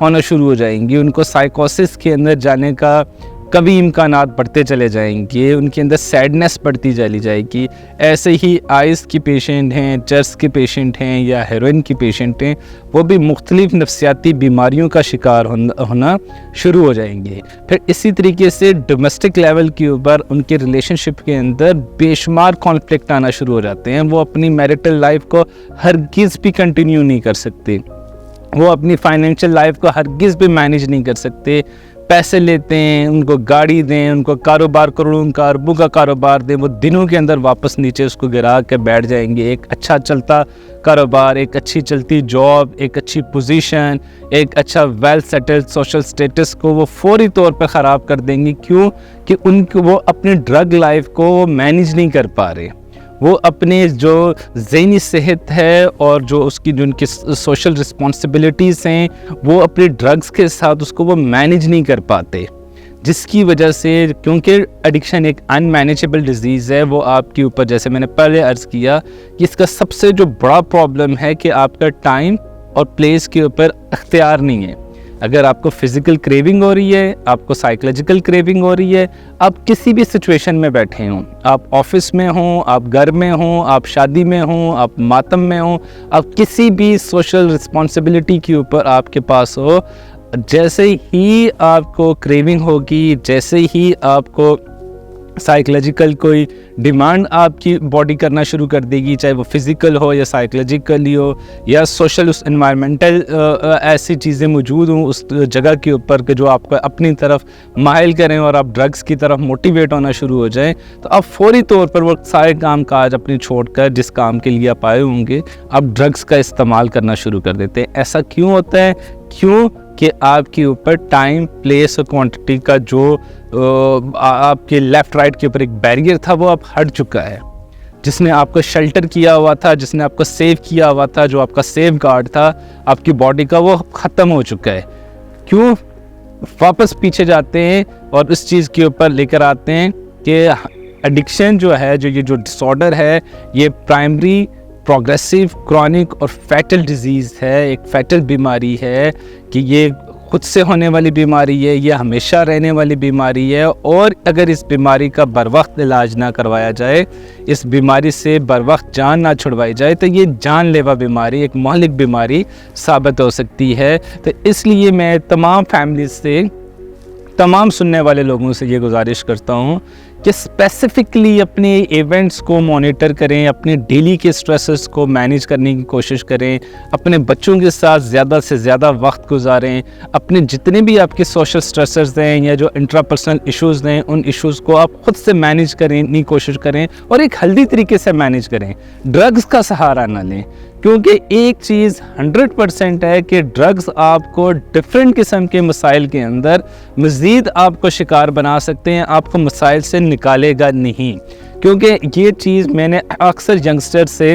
ہونا شروع ہو جائیں گی, ان کو سائیکوسس کے اندر جانے کا کبھی امکانات بڑھتے چلے جائیں گے, ان کے اندر سیڈنس بڑھتی چلی جائے گی. ایسے ہی آئز کی پیشنٹ ہیں, چرس کے پیشنٹ ہیں یا ہیروئن کی پیشنٹ ہیں, وہ بھی مختلف نفسیاتی بیماریوں کا شکار ہونا شروع ہو جائیں گے. پھر اسی طریقے سے ڈومیسٹک لیول کے اوپر ان کے ریلیشن شپ کے اندر بے شمار کانفلکٹ آنا شروع ہو جاتے ہیں. وہ اپنی میرٹل لائف کو ہرگز بھی کنٹینیو نہیں کر سکتے, وہ اپنی فائنینشیل لائف کو ہرگز بھی مینیج نہیں کر سکتے. پیسے لیتے ہیں, ان کو گاڑی دیں, ان کو کاروبار کروڑوں کا اربوں کا کاروبار دیں, وہ دنوں کے اندر واپس نیچے اس کو گرا کے بیٹھ جائیں گے. ایک اچھا چلتا کاروبار, ایک اچھی چلتی جاب, ایک اچھی پوزیشن, ایک اچھا ویل سیٹلڈ سوشل سٹیٹس کو وہ فوری طور پہ خراب کر دیں گے. کیوں کہ وہ اپنی ڈرگ لائف کو مینیج نہیں کر پا رہے. وہ اپنے جو ذہنی صحت ہے اور جو اس کی جو ان کی سوشل رسپانسبلٹیز ہیں وہ اپنے ڈرگز کے ساتھ اس کو وہ مینیج نہیں کر پاتے, جس کی وجہ سے, کیونکہ ایڈکشن ایک ان مینیجیبل ڈیزیز ہے, وہ آپ کے اوپر, جیسے میں نے پہلے عرض کیا, کہ اس کا سب سے جو بڑا پرابلم ہے کہ آپ کا ٹائم اور پلیس کے اوپر اختیار نہیں ہے. اگر آپ کو فزیکل کریونگ ہو رہی ہے, آپ کو سائیکولوجیکل کریونگ ہو رہی ہے, آپ کسی بھی سچویشن میں بیٹھے ہوں, آپ آفس میں ہوں, آپ گھر میں ہوں, آپ شادی میں ہوں, آپ ماتم میں ہوں, آپ کسی بھی سوشل رسپانسبلٹی کے اوپر آپ کے پاس ہو, جیسے ہی آپ کو کریونگ ہوگی, جیسے ہی آپ کو سائیکولوجیکل کوئی ڈیمانڈ آپ کی باڈی کرنا شروع کر دے گی, چاہے وہ فزیکل ہو یا سائیکولوجیکلی ہو یا سوشل اس انوائرمنٹل ایسی چیزیں موجود ہوں اس جگہ کے اوپر کہ جو آپ کو اپنی طرف مائل کریں اور آپ ڈرگس کی طرف موٹیویٹ ہونا شروع ہو جائیں, تو آپ فوری طور پر وہ سارے کام کاج اپنی چھوڑ کر جس کام کے لیے آپ آئے ہوں گے آپ ڈرگس کا استعمال کرنا شروع کر دیتے ہیں. ایسا کیوں ہوتا ہے؟ کیوں کہ آپ کے اوپر ٹائم, پلیس اور کوانٹٹی کا جو آپ کے لیفٹ رائٹ کے اوپر ایک بیریئر تھا وہ اب ہٹ چکا ہے. جس نے آپ کو شیلٹر کیا ہوا تھا, جس نے آپ کو سیو کیا ہوا تھا, جو آپ کا سیف گارڈ تھا آپ کی باڈی کا, وہ ختم ہو چکا ہے. کیوں واپس پیچھے جاتے ہیں اور اس چیز کے اوپر لے کر آتے ہیں کہ ایڈکشن جو ہے, یہ جو ڈس آرڈر ہے, یہ پرائمری, پروگریسیو, کرونک اور فیٹل ڈیزیز ہے, ایک فیٹل بیماری ہے کہ یہ خود سے ہونے والی بیماری ہے, یہ ہمیشہ رہنے والی بیماری ہے. اور اگر اس بیماری کا بر وقت علاج نہ کروایا جائے, اس بیماری سے بر وقت جان نہ چھڑوائی جائے, تو یہ جان لیوا بیماری, ایک مہلک بیماری ثابت ہو سکتی ہے. تو اس لیے میں تمام فیملیز سے, تمام سننے والے لوگوں سے یہ گزارش کرتا ہوں کہ اسپیسیفکلی اپنے ایونٹس کو مانیٹر کریں, اپنے ڈیلی کے سٹریسز کو مینیج کرنے کی کوشش کریں, اپنے بچوں کے ساتھ زیادہ سے زیادہ وقت گزاریں, اپنے جتنے بھی آپ کے سوشل سٹریسز ہیں یا جو انٹرا پرسنل ایشوز ہیں ان ایشوز کو آپ خود سے مینیج کرنے کی کوشش کریں اور ایک ہیلدی طریقے سے مینیج کریں. ڈرگز کا سہارا نہ لیں, کیونکہ ایک چیز 100% ہے کہ ڈرگز آپ کو ڈفرینٹ قسم کے مسائل کے اندر مزید آپ کو شکار بنا سکتے ہیں, آپ کو مسائل سے نکالے گا نہیں. کیونکہ یہ چیز میں نے اکثر ینگسٹر سے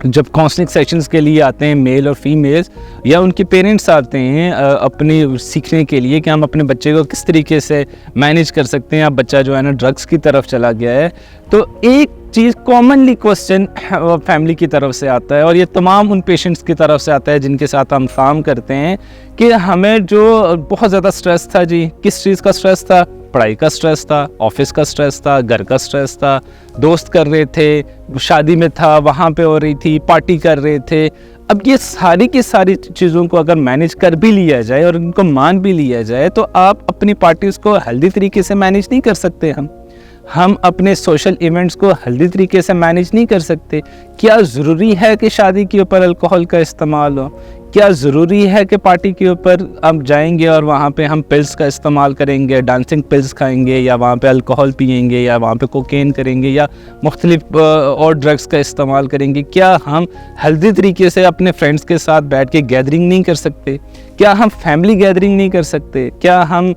جب کاؤنسلنگ سیشنز کے لیے آتے ہیں, میل اور فیمیلز یا ان کے پیرنٹس آتے ہیں اپنی سیکھنے کے لیے کہ ہم اپنے بچے کو کس طریقے سے مینیج کر سکتے ہیں, اب بچہ جو ہے نا ڈرگس کی طرف چلا گیا ہے, تو ایک چیز کامنلی کوسچن فیملی کی طرف سے آتا ہے اور یہ تمام ان پیشنٹس کی طرف سے آتا ہے جن کے ساتھ ہم کام کرتے ہیں کہ ہمیں جو بہت زیادہ سٹریس تھا. جی کس چیز کا سٹریس تھا؟ پڑھائی کا سٹریس تھا, آفس کا سٹریس تھا, گھر کا سٹریس تھا, دوست کر رہے تھے, شادی میں تھا وہاں پہ ہو رہی تھی, پارٹی کر رہے تھے. اب یہ ساری کی ساری چیزوں کو اگر مینیج کر بھی لیا جائے اور ان کو مان بھی لیا جائے تو آپ اپنی پارٹیز کو ہیلدی طریقے سے مینیج نہیں کر سکتے. ہم اپنے سوشل ایونٹس کو ہیلدی طریقے سے مینیج نہیں کر سکتے. کیا ضروری ہے کہ شادی کے اوپر الکوہل کا استعمال ہو؟ کیا ضروری ہے کہ پارٹی کے اوپر ہم جائیں گے اور وہاں پہ ہم پلز کا استعمال کریں گے, ڈانسنگ پلز کھائیں گے یا وہاں پہ الکوہل پئیں گے یا وہاں پہ کوکین کریں گے یا مختلف اور ڈرگس کا استعمال کریں گے؟ کیا ہم ہیلدی طریقے سے اپنے فرینڈس کے ساتھ بیٹھ کے گیدرنگ نہیں کر سکتے؟ کیا ہم فیملی گیدرنگ نہیں کر سکتے؟ کیا ہم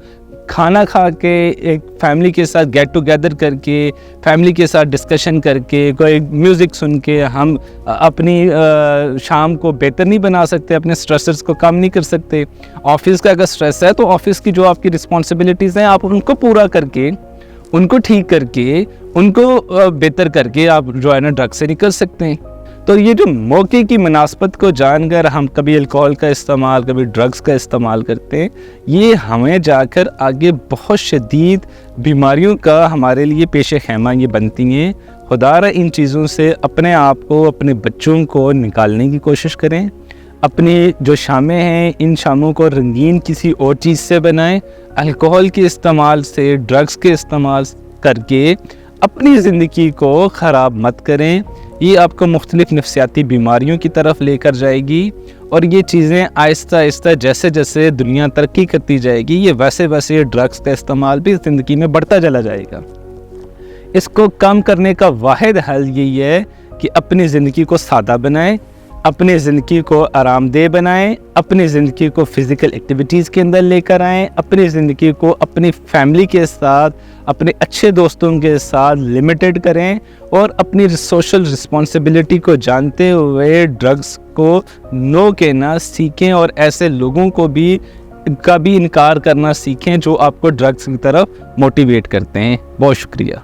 کھانا کھا کے ایک فیملی کے ساتھ گیٹ ٹوگیدر کر کے, فیملی کے ساتھ ڈسکشن کر کے, کوئی میوزک سن کے ہم اپنی شام کو بہتر نہیں بنا سکتے, اپنے سٹریسرز کو کم نہیں کر سکتے؟ آفس کا اگر سٹریس ہے تو آفس کی جو آپ کی رسپانسبلٹیز ہیں آپ ان کو پورا کر کے, ان کو ٹھیک کر کے, ان کو بہتر کر کے آپ جو ہے نا ڈرگ سے نکل سکتے ہیں. تو یہ جو موقع کی مناسبت کو جان کر ہم کبھی الکوہول کا استعمال، کبھی ڈرگس کا استعمال کرتے ہیں، یہ ہمیں جا کر آگے بہت شدید بیماریوں کا ہمارے لیے پیش خیمہ یہ بنتی ہیں۔ خدا را ان چیزوں سے اپنے آپ کو، اپنے بچوں کو نکالنے کی کوشش کریں۔ اپنی جو شامیں ہیں ان شاموں کو رنگین کسی اور چیز سے بنائیں۔ الکوہول کے استعمال سے، ڈرگس کے استعمال کر کے اپنی زندگی کو خراب مت کریں۔ یہ آپ کو مختلف نفسیاتی بیماریوں کی طرف لے کر جائے گی، اور یہ چیزیں آہستہ آہستہ جیسے جیسے دنیا ترقی کرتی جائے گی، یہ ویسے ویسے ڈرگس کا استعمال بھی زندگی میں بڑھتا چلا جائے گا۔ اس کو کم کرنے کا واحد حل یہی ہے کہ اپنی زندگی کو سادہ بنائیں، اپنی زندگی کو آرام دہ بنائیں، اپنی زندگی کو فزیکل ایکٹیویٹیز کے اندر لے کر آئیں، اپنی زندگی کو اپنی فیملی کے ساتھ، اپنے اچھے دوستوں کے ساتھ لمیٹڈ کریں، اور اپنی سوشل رسپانسبلٹی کو جانتے ہوئے ڈرگس کو نو کہنا سیکھیں، اور ایسے لوگوں کو بھی کا بھی انکار کرنا سیکھیں جو آپ کو ڈرگس کی طرف موٹیویٹ کرتے ہیں۔ بہت شکریہ۔